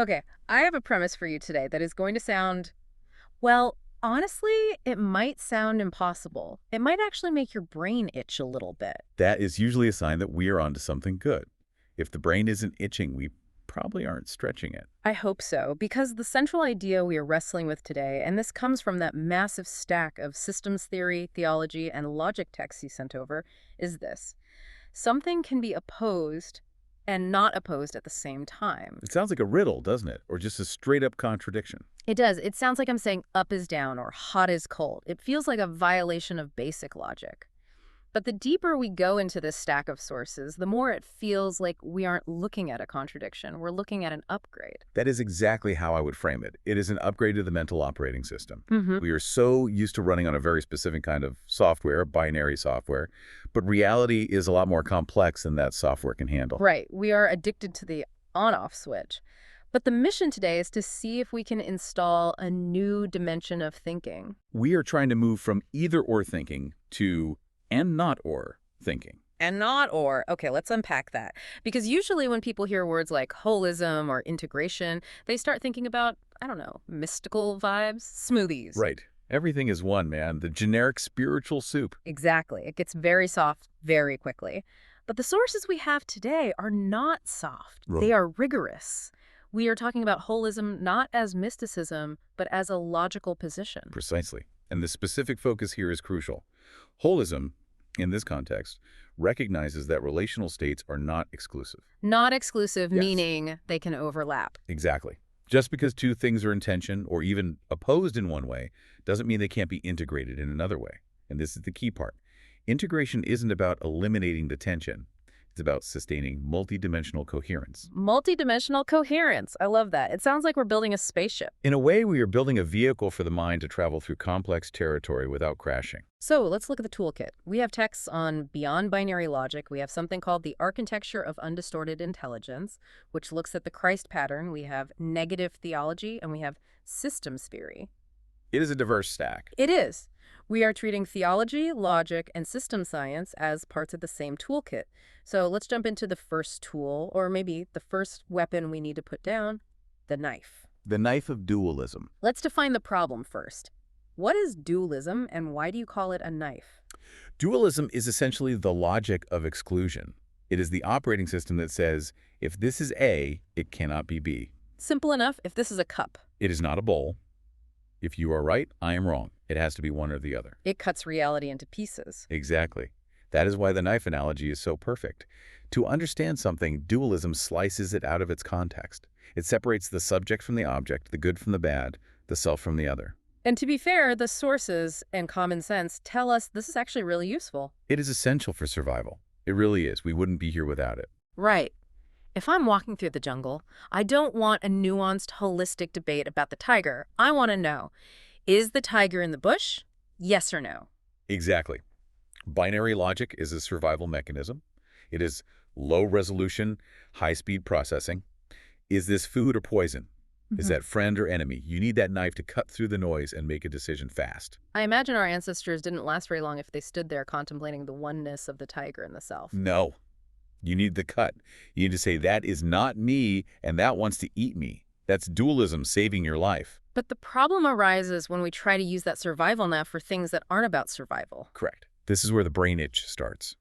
Okay, I have a premise for you today that is going to sound, well, honestly, it might sound impossible. It might actually make your brain itch a little bit. That is usually a sign that we are onto something good. If the brain isn't itching, we probably aren't stretching it. I hope so, because the central idea we are wrestling with today, and this comes from that massive stack of systems theory, theology, and logic texts you sent over, is this. Something can be opposed and not opposed at the same time. It sounds like a riddle, doesn't it? Or just a straight-up contradiction. It does. It sounds like I'm saying up is down or hot is cold. It feels like a violation of basic logic. But the deeper we go into this stack of sources, the more it feels like we aren't looking at a contradiction. We're looking at an upgrade. That is exactly how I would frame it. It is an upgrade to the mental operating system. Mm-hmm. We are so used to running on a very specific kind of software, binary software, but reality is a lot more complex than that software can handle. Right. We are addicted to the on-off switch. But the mission today is to see if we can install a new dimension of thinking. We are trying to move from either-or thinking to and not-or thinking. And not or. Okay, let's unpack that. Because usually when people hear words like holism or integration, they start thinking about, I don't know, mystical vibes, smoothies. Right. Everything is one, man. The generic spiritual soup. Exactly. It gets very soft very quickly. But the sources we have today are not soft. Right. They are rigorous. We are talking about holism not as mysticism, but as a logical position. Precisely. And the specific focus here is crucial. Holism, in this context, recognizes that relational states are not exclusive. Not exclusive, Yes. meaning they can overlap. Exactly. Just because two things are in tension or even opposed in one way doesn't mean they can't be integrated in another way. And this is the key part. Integration isn't about eliminating the tension. It's about sustaining multidimensional coherence. Multidimensional coherence. I love that. It sounds like we're building a spaceship. In a way, we are building a vehicle for the mind to travel through complex territory without crashing. So let's look at the toolkit. We have texts on beyond binary logic. We have something called the architecture of undistorted intelligence, which looks at the Christ pattern. We have negative theology, and we have systems theory. It is a diverse stack. It is. We are treating theology, logic, and system science as parts of the same toolkit. So let's jump into the first tool, or maybe the first weapon we need to put down, the knife. The knife of dualism. Let's define the problem first. What is dualism, and why do you call it a knife? Dualism is essentially the logic of exclusion. It is the operating system that says, if this is A, it cannot be B. Simple enough. If this is a cup, It is not a bowl. If you are right, I am wrong. It has to be one or the other. it cuts reality into pieces. Exactly. That is why the knife analogy is so perfect. To understand something, dualism slices it out of its context. It separates the subject from the object, the good from the bad, the self from the other. And to be fair, the sources and common sense tell us this is actually really useful. It is essential for survival. It really is. We wouldn't be here without it. Right. If I'm walking through the jungle, I don't want a nuanced, holistic debate about the tiger. I want to know, is the tiger in the bush? Yes or no? Exactly. Binary logic is a survival mechanism. It is low-resolution, high-speed processing. Is this food or poison? Is that friend or enemy? You need that knife to cut through the noise and make a decision fast. I imagine our ancestors didn't last very long if they stood there contemplating the oneness of the tiger and the self. No. You need the cut. You need to say, that is not me, and that wants to eat me. That's dualism saving your life. But the problem arises when we try to use that survival knife for things that aren't about survival. Correct. This is where the brain itch starts.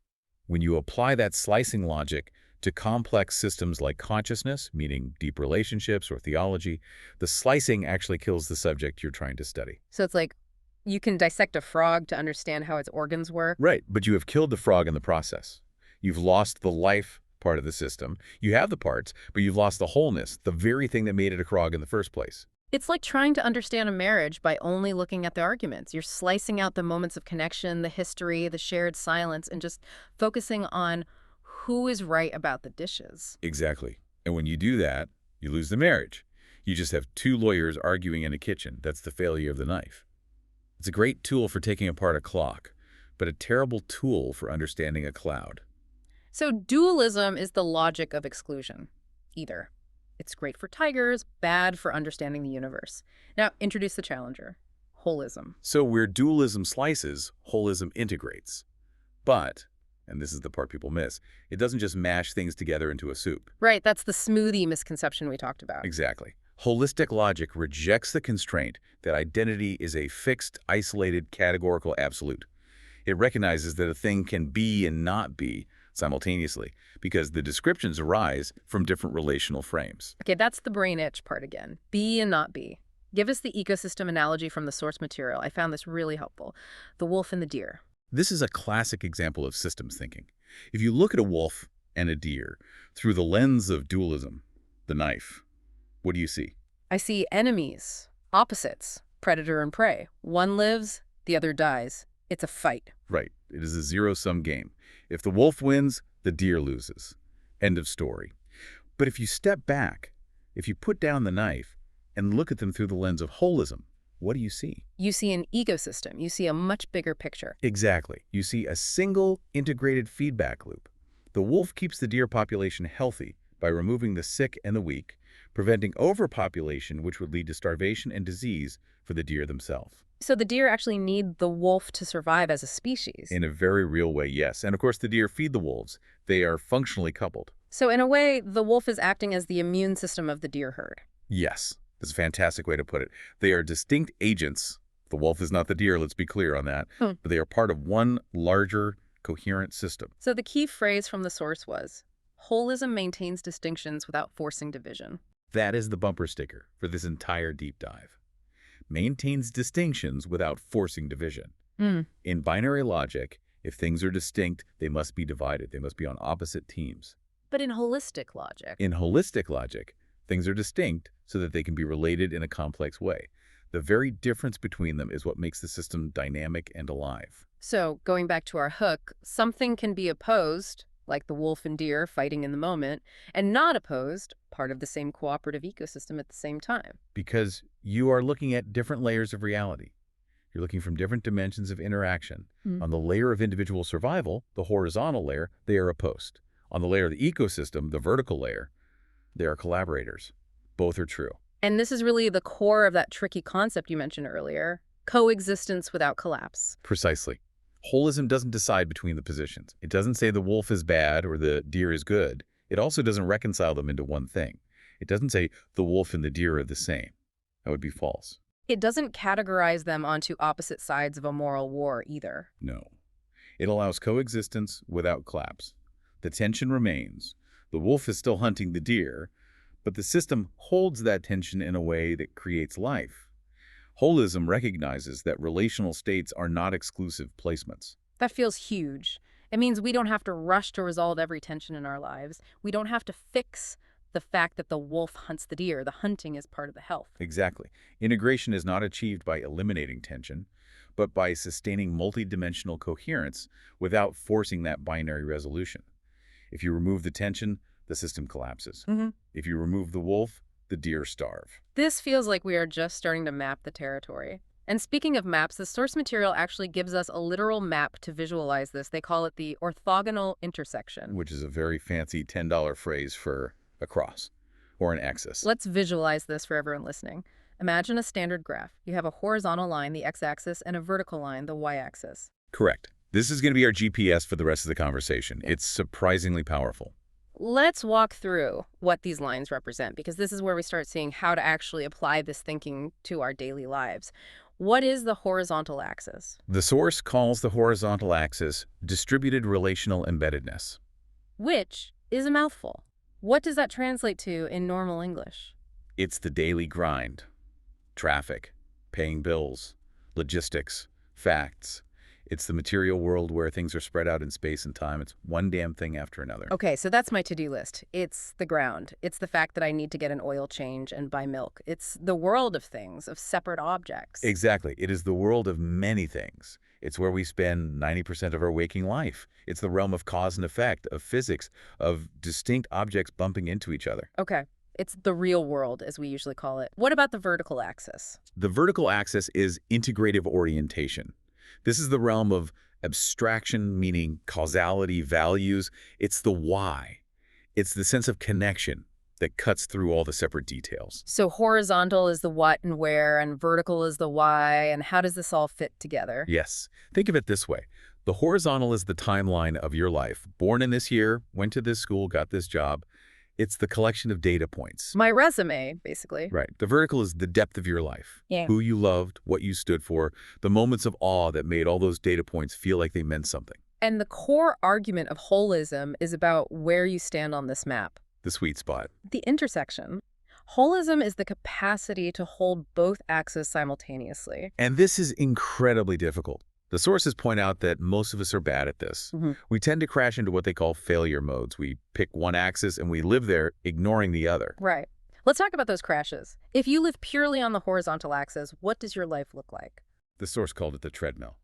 When you apply that slicing logic to complex systems like consciousness, meaning deep relationships or theology, the slicing actually kills the subject you're trying to study. So it's like you can dissect a frog to understand how its organs work. Right, but you have killed the frog in the process. You've lost the life part of the system. You have the parts, but you've lost the wholeness, the very thing that made it a frog in the first place. It's like trying to understand a marriage by only looking at the arguments. You're slicing out the moments of connection, the history, the shared silence, and just focusing on who is right about the dishes. Exactly. And when you do that, you lose the marriage. You just have two lawyers arguing in a kitchen. That's the failure of the knife. It's a great tool for taking apart a clock, but a terrible tool for understanding a cloud. So dualism is the logic of exclusion. Either. It's great for tigers, bad for understanding the universe. Now, introduce the challenger. Holism. So where dualism slices, holism integrates. But, and this is the part people miss, it doesn't just mash things together into a soup. Right, that's the smoothie misconception we talked about. Exactly. Holistic logic rejects the constraint that identity is a fixed, isolated, categorical absolute. It recognizes that a thing can be and not be simultaneously because the descriptions arise from different relational frames. Okay, that's the brain itch part again. Be and not be. Give us the ecosystem analogy from the source material. I found this really helpful. The wolf and the deer. This is a classic example of systems thinking. If you look at a wolf and a deer through the lens of dualism, the knife, what do you see? I see enemies, opposites, predator and prey. One lives, the other dies. It's a fight. Right. It is a zero-sum game. If the wolf wins, the deer loses. End of story. But if you step back, if you put down the knife and look at them through the lens of holism, what do you see? You see an ecosystem. You see a much bigger picture. Exactly. You see a single integrated feedback loop. The wolf keeps the deer population healthy by removing the sick and the weak, preventing overpopulation, which would lead to starvation and disease for the deer themselves. So the deer actually need the wolf to survive as a species. In a very real way, yes. And of course, the deer feed the wolves. They are functionally coupled. So in a way, the wolf is acting as the immune system of the deer herd. Yes. That's a fantastic way to put it. They are distinct agents. The wolf is not the deer, let's be clear on that. But they are part of one larger, coherent system. So the key phrase from the source was, holism maintains distinctions without forcing division. That is the bumper sticker for this entire deep dive. Maintains distinctions without forcing division. In binary logic, if things are distinct, they must be divided. They must be on opposite teams. But in holistic logic... In holistic logic, things are distinct so that they can be related in a complex way. The very difference between them is what makes the system dynamic and alive. So, going back to our hook, something can be opposed, like the wolf and deer fighting in the moment, and not opposed, part of the same cooperative ecosystem at the same time. Because you are looking at different layers of reality. You're looking from different dimensions of interaction. On the layer of individual survival, the horizontal layer, they are opposed. On the layer of the ecosystem, the vertical layer, they are collaborators. Both are true. And this is really the core of that tricky concept you mentioned earlier, coexistence without collapse. Precisely. Holism doesn't decide between the positions. It doesn't say the wolf is bad or the deer is good. It also doesn't reconcile them into one thing. It doesn't say the wolf and the deer are the same. That would be false. It doesn't categorize them onto opposite sides of a moral war either. No. It allows coexistence without collapse. The tension remains. The wolf is still hunting the deer, but the system holds that tension in a way that creates life. Holism recognizes that relational states are not exclusive placements. That feels huge. It means we don't have to rush to resolve every tension in our lives. We don't have to fix the fact that the wolf hunts the deer. The hunting is part of the health. Exactly. Integration is not achieved by eliminating tension, but by sustaining multidimensional coherence without forcing that binary resolution. If you remove the tension, the system collapses. If you remove the wolf, the deer starve. This feels like we are just starting to map the territory. And speaking of maps, the source material actually gives us a literal map to visualize this. They call it the orthogonal intersection. Which is a very fancy $10 phrase for a cross or an axis. Let's visualize this for everyone listening. Imagine a standard graph. You have a horizontal line, the x-axis, and a vertical line, the y-axis. Correct. This is going to be our GPS for the rest of the conversation. It's surprisingly powerful. Let's walk through what these lines represent, because this is where we start seeing how to actually apply this thinking to our daily lives. What is the horizontal axis? The source calls the horizontal axis distributed relational embeddedness. Which is a mouthful. What does that translate to in normal English? It's the daily grind. Traffic, paying bills, logistics, facts. It's the material world where things are spread out in space and time. It's one damn thing after another. Okay, so that's my to-do list. It's the ground. It's the fact that I need to get an oil change and buy milk. It's the world of things, of separate objects. Exactly. It is the world of many things. It's where we spend 90% of our waking life. It's the realm of cause and effect, of physics, of distinct objects bumping into each other. Okay. It's the real world, as we usually call it. What about the vertical axis? The vertical axis is integrative orientation. This is the realm of abstraction, meaning causality, values. It's the why. It's the sense of connection that cuts through all the separate details. So horizontal is the what and where, and vertical is the why, and how does this all fit together? Yes. Think of it this way. The horizontal is the timeline of your life. Born in this year, went to this school, got this job. It's the collection of data points. My resume, basically. Right. The vertical is the depth of your life. Yeah. Who you loved, what you stood for, the moments of awe that made all those data points feel like they meant something. And the core argument of holism is about where you stand on this map. The sweet spot. The intersection. Holism is the capacity to hold both axes simultaneously. And this is incredibly difficult. The sources point out that most of us are bad at this. We tend to crash into what they call failure modes. We pick one axis and we live there, ignoring the other. Right. Let's talk about those crashes. If you live purely on the horizontal axis, what does your life look like? The source called it the treadmill.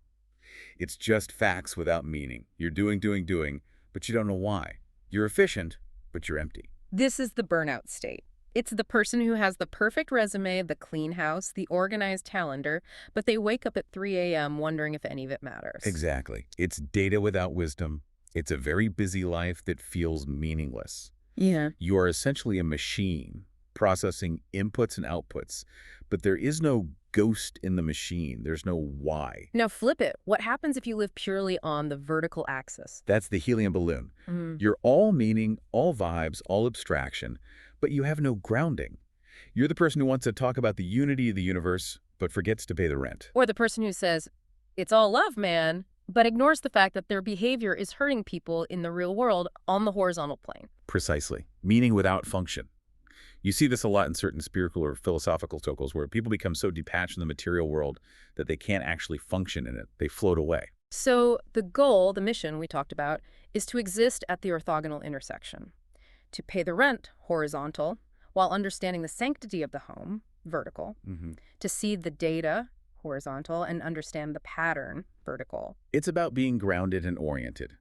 It's just facts without meaning. You're doing, but you don't know why. You're efficient, but you're empty. This is the burnout state. It's the person who has the perfect resume, the clean house, the organized calendar, but they wake up at 3 a.m. wondering if any of it matters. Exactly. It's data without wisdom. It's a very busy life that feels meaningless. Yeah. You are essentially a machine processing inputs and outputs, but there is no ghost in the machine. There's no why. Now flip it. What happens if you live purely on the vertical axis? That's the helium balloon. You're all meaning, all vibes, all abstraction, but you have no grounding. You're the person who wants to talk about the unity of the universe, but forgets to pay the rent. Or the person who says, it's all love, man, but ignores the fact that their behavior is hurting people in the real world on the horizontal plane. Precisely. Meaning without function. You see this a lot in certain spiritual or philosophical circles where people become so detached from the material world that they can't actually function in it. They float away. So the goal, the mission we talked about, is to exist at the orthogonal intersection. To pay the rent, horizontal, while understanding the sanctity of the home, vertical. To see the data, horizontal, and understand the pattern, vertical. It's about being grounded and oriented.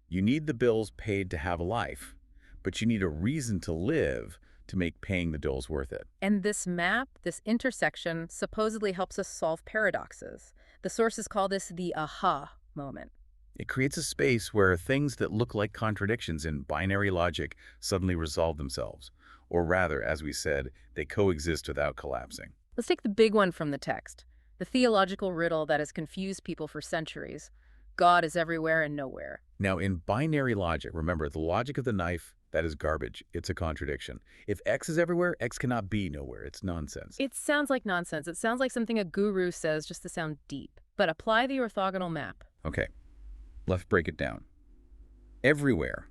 You need the bills paid to have a life, but you need a reason to live to make paying the bills worth it. And this map, this intersection, supposedly helps us solve paradoxes. The sources call this the aha moment. It creates a space where things that look like contradictions in binary logic suddenly resolve themselves. Or rather, as we said, they coexist without collapsing. Let's take the big one from the text, the theological riddle that has confused people for centuries. God is everywhere and nowhere. Now, in binary logic, remember, the logic of the knife, that is garbage. It's a contradiction. If X is everywhere, X cannot be nowhere. It's nonsense. It sounds like nonsense. It sounds like something a guru says just to sound deep. But apply the orthogonal map. Okay, let's break it down. Everywhere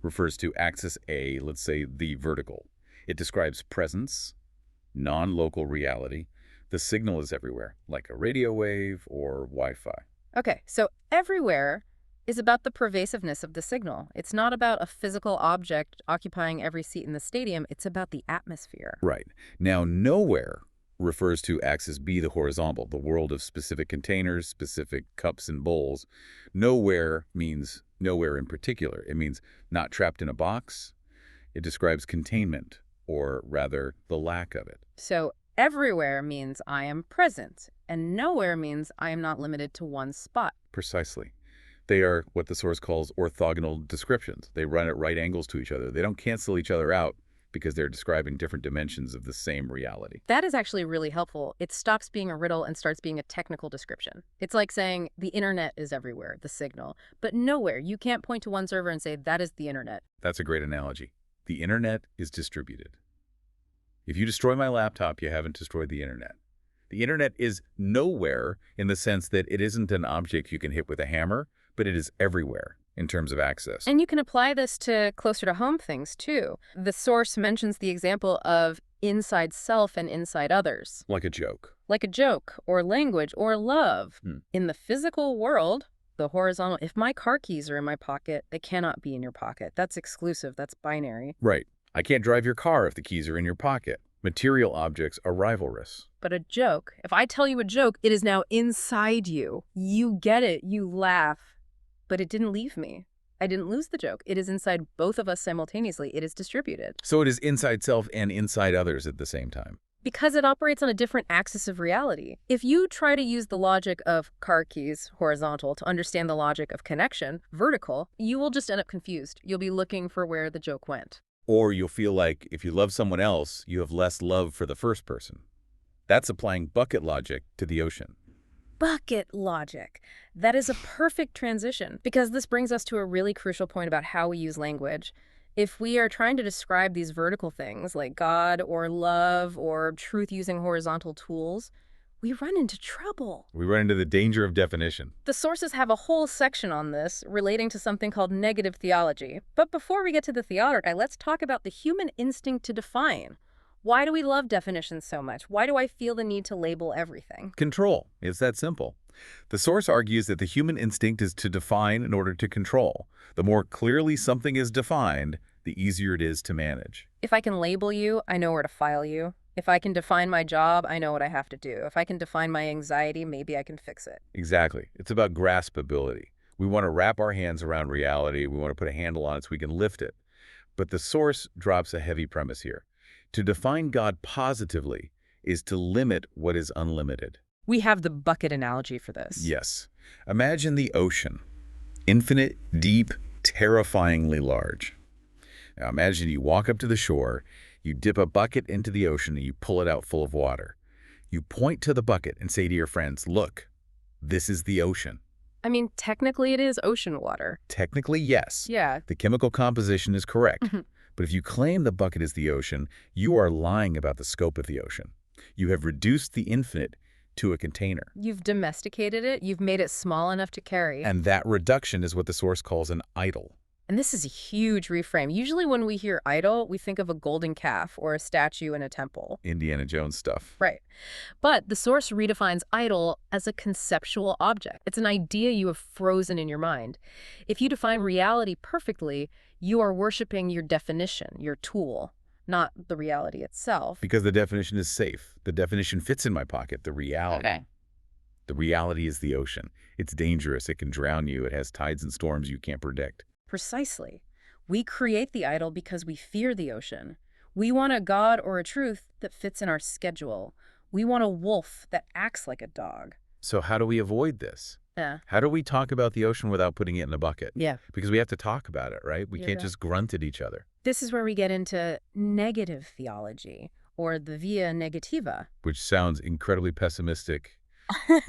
refers to axis A, let's say the vertical. It describes presence, non-local reality. The signal is everywhere, like a radio wave or Wi-Fi. Okay, so everywhere is about the pervasiveness of the signal. It's not about a physical object occupying every seat in the stadium. It's about the atmosphere. Right. Now, nowhere refers to axis B, the horizontal, the world of specific containers, specific cups and bowls. Nowhere means nowhere in particular. It means not trapped in a box. It describes containment, or rather, the lack of it. So everywhere means I am present, and nowhere means I am not limited to one spot. Precisely. They are what the source calls orthogonal descriptions. They run at right angles to each other. They don't cancel each other out because they're describing different dimensions of the same reality. That is actually really helpful. It stops being a riddle and starts being a technical description. It's like saying the internet is everywhere, the signal, but nowhere. You can't point to one server and say that is the internet. That's a great analogy. The internet is distributed. If you destroy my laptop, you haven't destroyed the internet. The internet is nowhere in the sense that it isn't an object you can hit with a hammer, but it is everywhere in terms of access. And you can apply this to closer to home things, too. The source mentions the example of inside self and inside others. Like a joke. Like a joke, or language, or love. In the physical world, the horizontal, if my car keys are in my pocket, they cannot be in your pocket. That's exclusive. That's binary. Right. I can't drive your car if the keys are in your pocket. Material objects are rivalrous. But a joke, if I tell you a joke, it is now inside you. You get it. You laugh. But it didn't leave me. I didn't lose the joke. It is inside both of us simultaneously. It is distributed. So it is inside self and inside others at the same time. Because it operates on a different axis of reality. If you try to use the logic of car keys, horizontal, to understand the logic of connection, vertical, you will just end up confused. You'll be looking for where the joke went. Or you'll feel like if you love someone else, you have less love for the first person. That's applying bucket logic to the ocean. Bucket logic. That is a perfect transition, because this brings us to a really crucial point about how we use language. If we are trying to describe these vertical things like God or love or truth using horizontal tools, we run into trouble. We run into the danger of definition. The sources have a whole section on this relating to something called negative theology. But before we get to the theology, let's talk about the human instinct to define. Why do we love definitions so much? Why do I feel the need to label everything? Control. It's that simple. The source argues that the human instinct is to define in order to control. The more clearly something is defined, the easier it is to manage. If I can label you, I know where to file you. If I can define my job, I know what I have to do. If I can define my anxiety, maybe I can fix it. Exactly. It's about graspability. We want to wrap our hands around reality. We want to put a handle on it so we can lift it. But the source drops a heavy premise here. To define God positively is to limit what is unlimited. We have the bucket analogy for this. Yes. Imagine the ocean. Infinite, deep, terrifyingly large. Now imagine you walk up to the shore, you dip a bucket into the ocean, and you pull it out full of water. You point to the bucket and say to your friends, look, this is the ocean. I mean, technically it is ocean water. Technically, yes. Yeah. The chemical composition is correct. But if you claim the bucket is the ocean, you are lying about the scope of the ocean. You have reduced the infinite to a container. You've domesticated it. You've made it small enough to carry. And that reduction is what the source calls an idol. And this is a huge reframe. Usually when we hear idol, we think of a golden calf or a statue in a temple. Indiana Jones stuff. Right. But the source redefines idol as a conceptual object. It's an idea you have frozen in your mind. If you define reality perfectly, you are worshiping your definition, your tool, not the reality itself. Because the definition is safe. The definition fits in my pocket, the reality. Okay. The reality is the ocean. It's dangerous. It can drown you. It has tides and storms you can't predict. Precisely. We create the idol because we fear the ocean. We want a God or a truth that fits in our schedule. We want a wolf that acts like a dog. So how do we avoid this? Yeah. How do we talk about the ocean without putting it in a bucket? Yeah. Because we have to talk about it, right? We can't just grunt at each other. This is where we get into negative theology, or the via negativa. Which sounds incredibly pessimistic.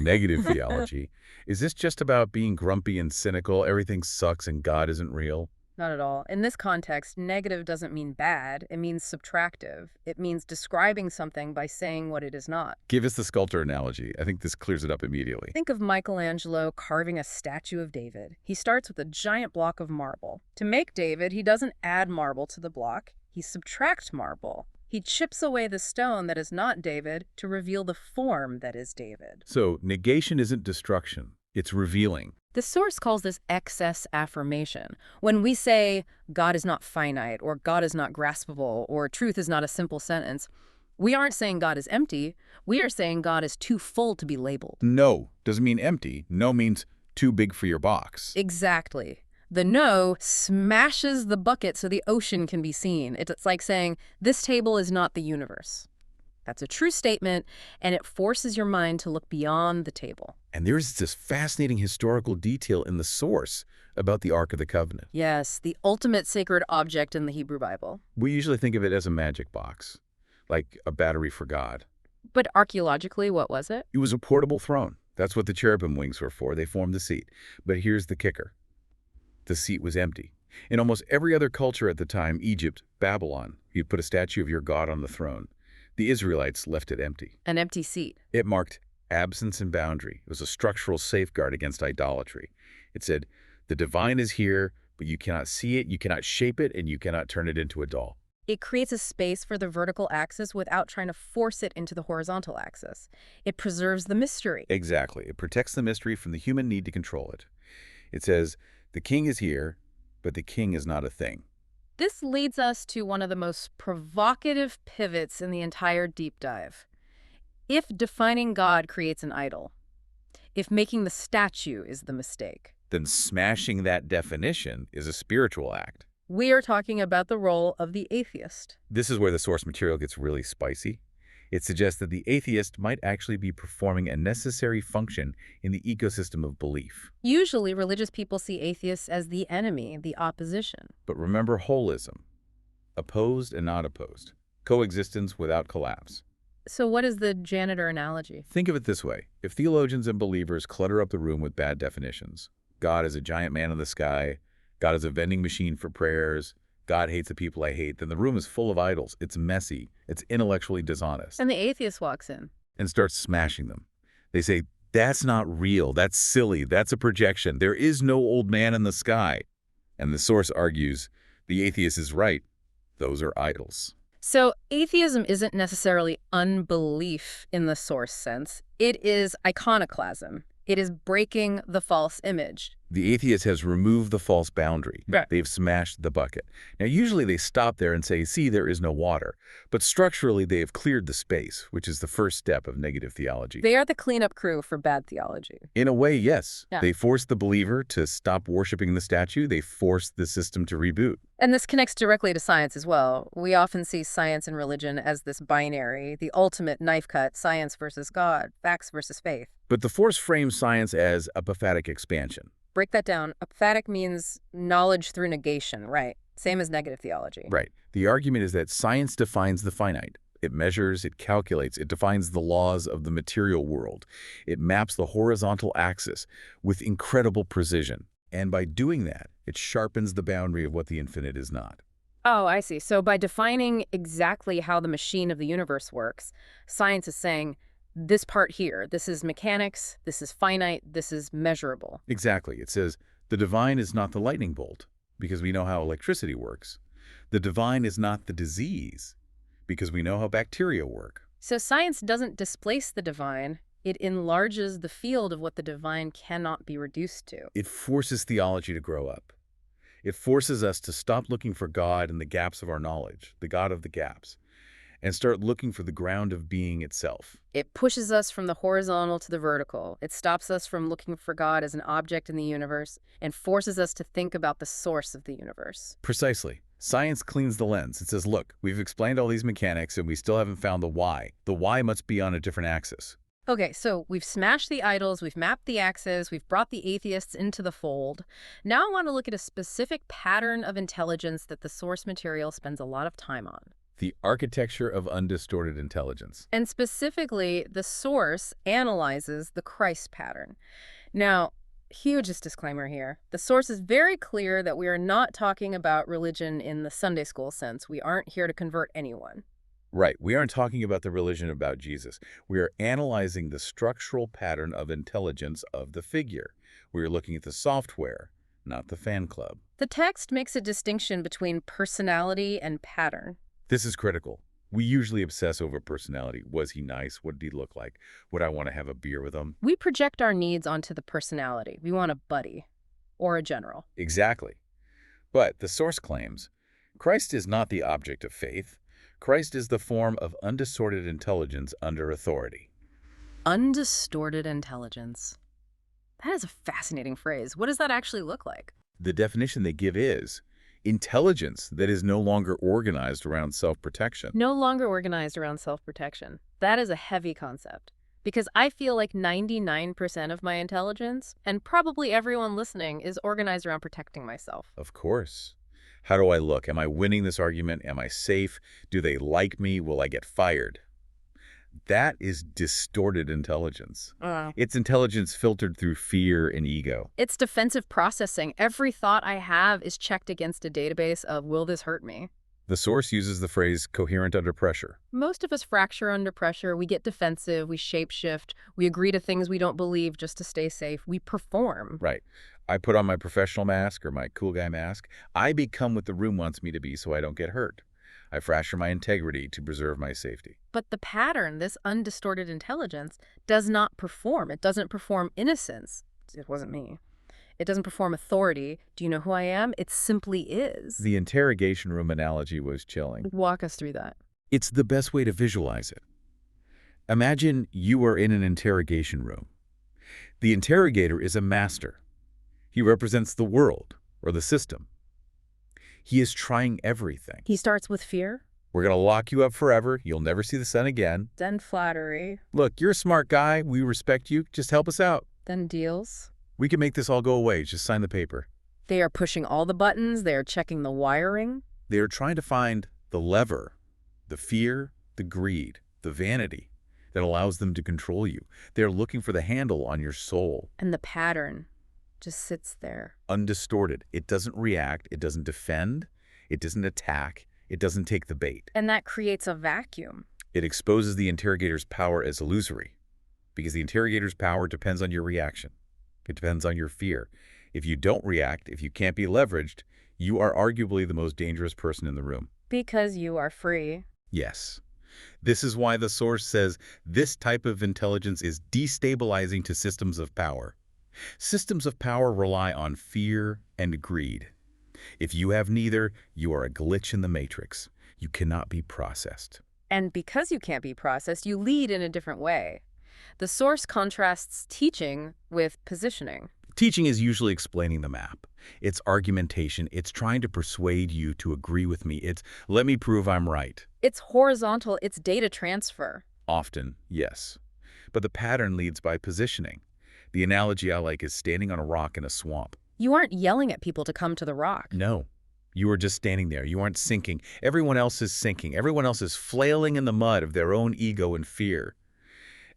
Negative theology. Is this just about being grumpy and cynical, everything sucks and God isn't real? Not at all. In this context, negative doesn't mean bad. It means subtractive. It means describing something by saying what it is not. Give us the sculptor analogy. I think this clears it up immediately. Think of Michelangelo carving a statue of David. He starts with a giant block of marble. To make David, he doesn't add marble to the block. He subtracts marble. He chips away the stone that is not David to reveal the form that is David. So negation isn't destruction. It's revealing. The source calls this excess affirmation. When we say God is not finite, or God is not graspable, or truth is not a simple sentence, we aren't saying God is empty. We are saying God is too full to be labeled. No doesn't mean empty. No means too big for your box. Exactly. The no smashes the bucket so the ocean can be seen. It's like saying, this table is not the universe. That's a true statement, and it forces your mind to look beyond the table. And there's this fascinating historical detail in the source about the Ark of the Covenant. Yes, the ultimate sacred object in the Hebrew Bible. We usually think of it as a magic box, like a battery for God. But archaeologically, what was it? It was a portable throne. That's what the cherubim wings were for. They formed the seat. But here's the kicker. The seat was empty. In almost every other culture at the time, Egypt, Babylon, you'd put a statue of your god on the throne. The Israelites left it empty. An empty seat. It marked absence and boundary. It was a structural safeguard against idolatry. It said, the divine is here, but you cannot see it, you cannot shape it, and you cannot turn it into a doll. It creates a space for the vertical axis without trying to force it into the horizontal axis. It preserves the mystery. Exactly. It protects the mystery from the human need to control it. It says, the king is here, but the king is not a thing. This leads us to one of the most provocative pivots in the entire deep dive. If defining God creates an idol, if making the statue is the mistake, then smashing that definition is a spiritual act. We are talking about the role of the atheist. This is where the source material gets really spicy. It suggests that the atheist might actually be performing a necessary function in the ecosystem of belief. Usually, religious people see atheists as the enemy, the opposition. But remember holism. Opposed and not opposed. Coexistence without collapse. So what is the janitor analogy? Think of it this way. If theologians and believers clutter up the room with bad definitions, God is a giant man in the sky, God is a vending machine for prayers, God hates the people I hate, then the room is full of idols. It's messy. It's intellectually dishonest. And the atheist walks in. And starts smashing them. They say, that's not real. That's silly. That's a projection. There is no old man in the sky. And the source argues, the atheist is right. Those are idols. So atheism isn't necessarily unbelief in the source sense. It is iconoclasm. It is breaking the false image. The atheist has removed the false boundary. Right. They've smashed the bucket. Now, usually they stop there and say, see, there is no water. But structurally, they have cleared the space, which is the first step of negative theology. They are the cleanup crew for bad theology. In a way, yes. Yeah. They force the believer to stop worshiping the statue. They force the system to reboot. And this connects directly to science as well. We often see science and religion as this binary, the ultimate knife cut, science versus God, facts versus faith. But the force frames science as apophatic expansion. Break that down. Apophatic means knowledge through negation, right? Same as negative theology. Right. The argument is that science defines the finite. It measures, it calculates, it defines the laws of the material world. It maps the horizontal axis with incredible precision. And by doing that, it sharpens the boundary of what the infinite is not. Oh, I see. So by defining exactly how the machine of the universe works, science is saying, this part here, this is mechanics, this is finite, this is measurable. Exactly. It says, the divine is not the lightning bolt, because we know how electricity works. The divine is not the disease, because we know how bacteria work. So science doesn't displace the divine, it enlarges the field of what the divine cannot be reduced to. It forces theology to grow up. It forces us to stop looking for God in the gaps of our knowledge, the God of the gaps, and start looking for the ground of being itself. It pushes us from the horizontal to the vertical. It stops us from looking for God as an object in the universe and forces us to think about the source of the universe. Precisely. Science cleans the lens. It says, look, we've explained all these mechanics and we still haven't found the why. The why must be on a different axis. Okay, so we've smashed the idols, we've mapped the axis, we've brought the atheists into the fold. Now I want to look at a specific pattern of intelligence that the source material spends a lot of time on. The architecture of undistorted intelligence. And specifically, the source analyzes the Christ pattern. Now, hugest disclaimer here. The source is very clear that we are not talking about religion in the Sunday school sense. We aren't here to convert anyone. Right. We aren't talking about the religion about Jesus. We are analyzing the structural pattern of intelligence of the figure. We are looking at the software, not the fan club. The text makes a distinction between personality and pattern. This is critical. We usually obsess over personality. Was he nice? What did he look like? Would I want to have a beer with him? We project our needs onto the personality. We want a buddy or a general. Exactly. But the source claims, Christ is not the object of faith. Christ is the form of undistorted intelligence under authority. Undistorted intelligence. That is a fascinating phrase. What does that actually look like? The definition they give is intelligence that is no longer organized around self-protection. No longer organized around self-protection. That is a heavy concept. Because I feel like 99% of my intelligence, and probably everyone listening, is organized around protecting myself. Of course. How do I look? Am I winning this argument? Am I safe? Do they like me? Will I get fired? That is distorted intelligence. It's intelligence filtered through fear and ego. It's defensive processing. Every thought I have is checked against a database of, will this hurt me? The source uses the phrase coherent under pressure. Most of us fracture under pressure. We get defensive. We shapeshift. We agree to things we don't believe just to stay safe. We perform. Right. I put on my professional mask or my cool guy mask. I become what the room wants me to be so I don't get hurt. I fracture my integrity to preserve my safety. But the pattern, this undistorted intelligence, does not perform. It doesn't perform innocence. It wasn't me. It doesn't perform authority. Do you know who I am? It simply is. The interrogation room analogy was chilling. Walk us through that. It's the best way to visualize it. Imagine you are in an interrogation room. The interrogator is a master. He represents the world or the system. He is trying everything. He starts with fear. We're going to lock you up forever. You'll never see the sun again. Then flattery. Look, you're a smart guy. We respect you. Just help us out. Then deals. We can make this all go away. Just sign the paper. They are pushing all the buttons. They are checking the wiring. They are trying to find the lever, the fear, the greed. the vanity that allows them to control you. They're looking for the handle on your soul. And the pattern just sits there. Undistorted. It doesn't react. It doesn't defend. It doesn't attack. It doesn't take the bait. And that creates a vacuum. It exposes the interrogator's power as illusory, because the interrogator's power depends on your reaction. It depends on your fear. If you don't react, if you can't be leveraged, you are arguably the most dangerous person in the room. Because you are free. Yes. This is why the source says this type of intelligence is destabilizing to systems of power. Systems of power rely on fear and greed. If you have neither, you are a glitch in the matrix. You cannot be processed. And because you can't be processed, you lead in a different way. The source contrasts teaching with positioning. Teaching is usually explaining the map. It's argumentation. It's trying to persuade you to agree with me. It's, let me prove I'm right. It's horizontal. It's data transfer. Often, yes. But the pattern leads by positioning. The analogy I like is standing on a rock in a swamp. You aren't yelling at people to come to the rock. No. You are just standing there. You aren't sinking. Everyone else is sinking. Everyone else is flailing in the mud of their own ego and fear.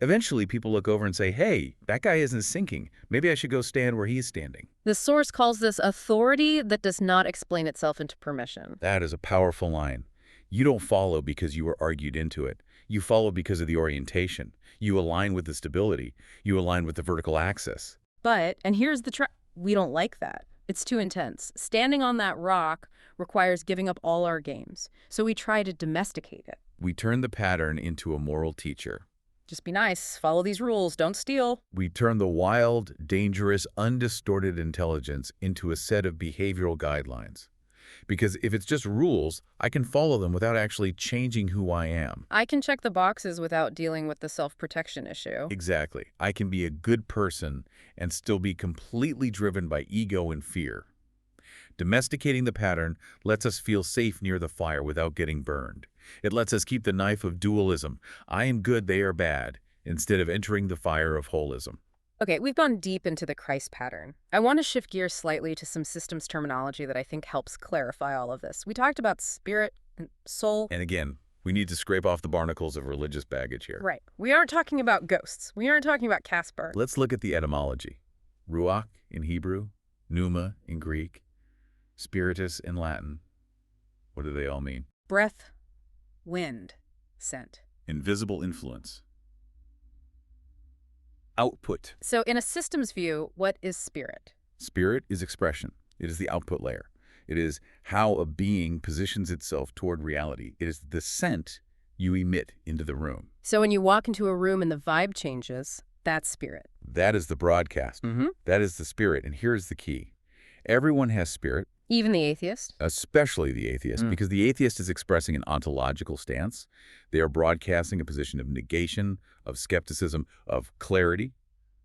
Eventually, people look over and say, hey, that guy isn't sinking. Maybe I should go stand where he's standing. The source calls this authority that does not explain itself into permission. That is a powerful line. You don't follow because you were argued into it. You follow because of the orientation. You align with the stability. You align with the vertical axis. But, and here's the trap, we don't like that. It's too intense. Standing on that rock requires giving up all our games. So we try to domesticate it. We turn the pattern into a moral teacher. Just be nice, follow these rules, don't steal. We turn the wild, dangerous, undistorted intelligence into a set of behavioral guidelines. Because if it's just rules, I can follow them without actually changing who I am. I can check the boxes without dealing with the self-protection issue. Exactly. I can be a good person and still be completely driven by ego and fear. Domesticating the pattern lets us feel safe near the fire without getting burned. It lets us keep the knife of dualism, I am good, they are bad, instead of entering the fire of holism. Okay, we've gone deep into the Christ pattern. I want to shift gears slightly to some systems terminology that I think helps clarify all of this. We talked about spirit and soul. And again, we need to scrape off the barnacles of religious baggage here. Right. We aren't talking about ghosts. We aren't talking about Casper. Let's look at the etymology. Ruach in Hebrew, pneuma in Greek, spiritus in Latin. What do they all mean? Breath, wind, scent. Invisible influence. Output. So in a systems view, what is spirit? Spirit is expression. It is the output layer. It is how a being positions itself toward reality. It is the scent you emit into the room. So when you walk into a room and the vibe changes, that's spirit. That is the broadcast. That is the spirit. And here's the key. Everyone has spirit. Even the atheist? Especially the atheist, because the atheist is expressing an ontological stance. They are broadcasting a position of negation, of skepticism, of clarity.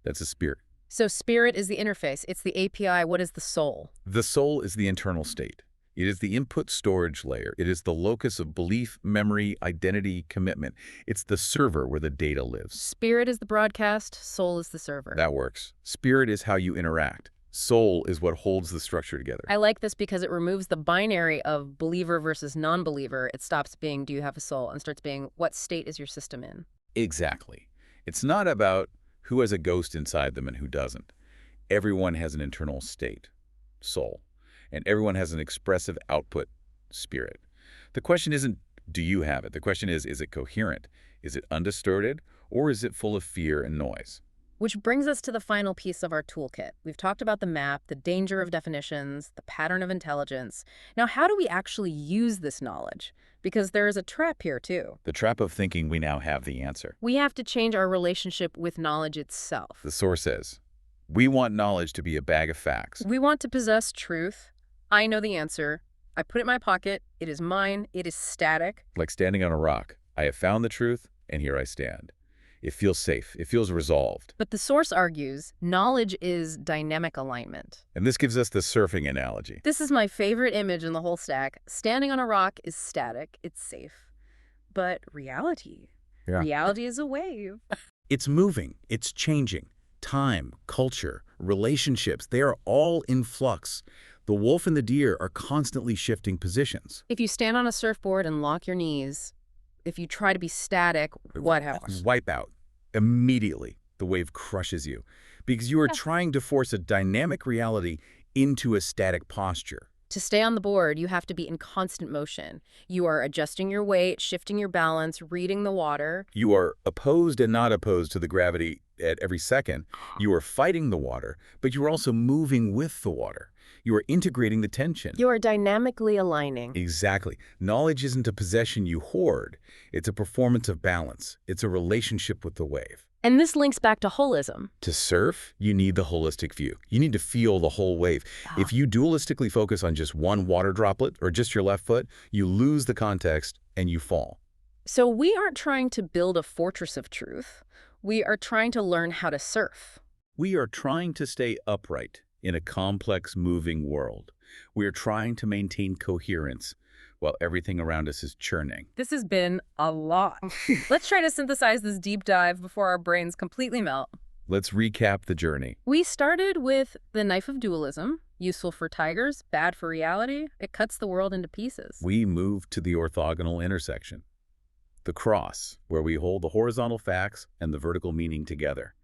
That's a spirit. So spirit is the interface. It's the API. What is the soul? The soul is the internal state. It is the input storage layer. It is the locus of belief, memory, identity, commitment. It's the server where the data lives. Spirit is the broadcast. Soul is the server. That works. Spirit is how you interact. Soul is what holds the structure together. I like this because it removes the binary of believer versus non-believer. It stops being, do you have a soul, and starts being, what state is your system in? Exactly. It's not about who has a ghost inside them and who doesn't. Everyone has an internal state, soul, and everyone has an expressive output, spirit. The question isn't, do you have it? The question is it coherent? Is it undistorted? Or is it full of fear and noise? Which brings us to the final piece of our toolkit. We've talked about the map, the danger of definitions, the pattern of intelligence. Now, how do we actually use this knowledge? Because there is a trap here, too. The trap of thinking we now have the answer. We have to change our relationship with knowledge itself. The source says, we want knowledge to be a bag of facts. We want to possess truth. I know the answer. I put it in my pocket. It is mine. It is static. Like standing on a rock. I have found the truth, and here I stand. It feels safe. It feels resolved. But the source argues knowledge is dynamic alignment. And this gives us the surfing analogy. This is my favorite image in the whole stack. Standing on a rock is static. It's safe. But reality is a wave. It's moving. It's changing. Time, culture, relationships, they are all in flux. The wolf and the deer are constantly shifting positions. If you stand on a surfboard and lock your knees, if you try to be static, what happens? Wipe out. Immediately, the wave crushes you because you are Yeah. trying to force a dynamic reality into a static posture. To stay on the board, you have to be in constant motion. You are adjusting your weight, shifting your balance, reading the water. You are opposed and not opposed to the gravity at every second. You are fighting the water, but you are also moving with the water. You are integrating the tension. You are dynamically aligning. Exactly. Knowledge isn't a possession you hoard. It's a performance of balance. It's a relationship with the wave. And this links back to holism. To surf, you need the holistic view. You need to feel the whole wave. If you dualistically focus on just one water droplet or just your left foot, you lose the context and you fall. So we aren't trying to build a fortress of truth. We are trying to learn how to surf. We are trying to stay upright in a complex, moving world. We are trying to maintain coherence while everything around us is churning. This has been a lot. Let's try to synthesize this deep dive before our brains completely melt. Let's recap the journey. We started with the knife of dualism, useful for tigers, bad for reality. It cuts the world into pieces. We moved to the orthogonal intersection, the cross, where we hold the horizontal facts and the vertical meaning together.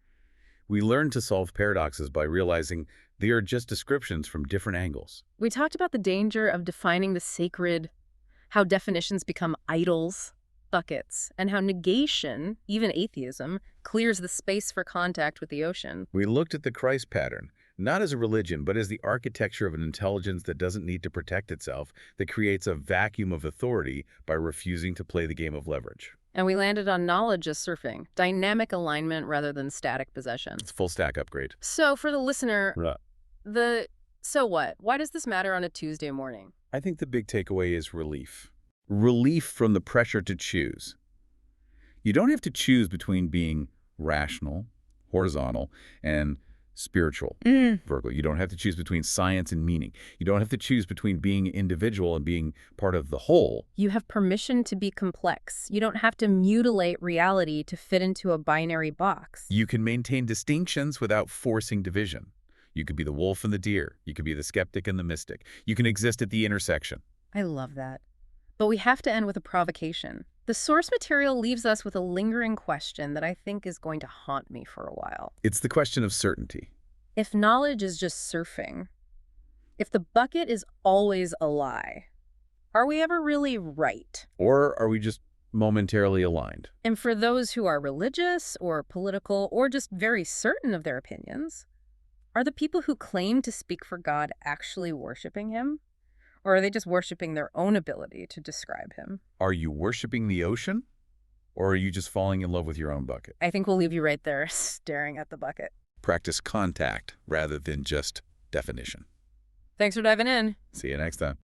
We learned to solve paradoxes by realizing they are just descriptions from different angles. We talked about the danger of defining the sacred, how definitions become idols, buckets, and how negation, even atheism, clears the space for contact with the ocean. We looked at the Christ pattern, not as a religion, but as the architecture of an intelligence that doesn't need to protect itself, that creates a vacuum of authority by refusing to play the game of leverage. And we landed on knowledge as surfing, dynamic alignment rather than static possession. It's a full stack upgrade. So for the listener, Right. so what? Why does this matter on a Tuesday morning? I think the big takeaway is relief. Relief from the pressure to choose. You don't have to choose between being rational, horizontal, and spiritual, vertical. You don't have to choose between science and meaning. You don't have to choose between being individual and being part of the whole. You have permission to be complex. You don't have to mutilate reality to fit into a binary box. You can maintain distinctions without forcing division. You could be the wolf and the deer. You could be the skeptic and the mystic. You can exist at the intersection. I love that. But we have to end with a provocation. The source material leaves us with a lingering question that I think is going to haunt me for a while. It's the question of certainty. If knowledge is just surfing, if the bucket is always a lie, are we ever really right? Or are we just momentarily aligned? And for those who are religious or political or just very certain of their opinions, are the people who claim to speak for God actually worshiping him? Or are they just worshiping their own ability to describe him? Are you worshiping the ocean? Or are you just falling in love with your own bucket? I think we'll leave you right there staring at the bucket. Practice contact rather than just definition. Thanks for diving in. See you next time.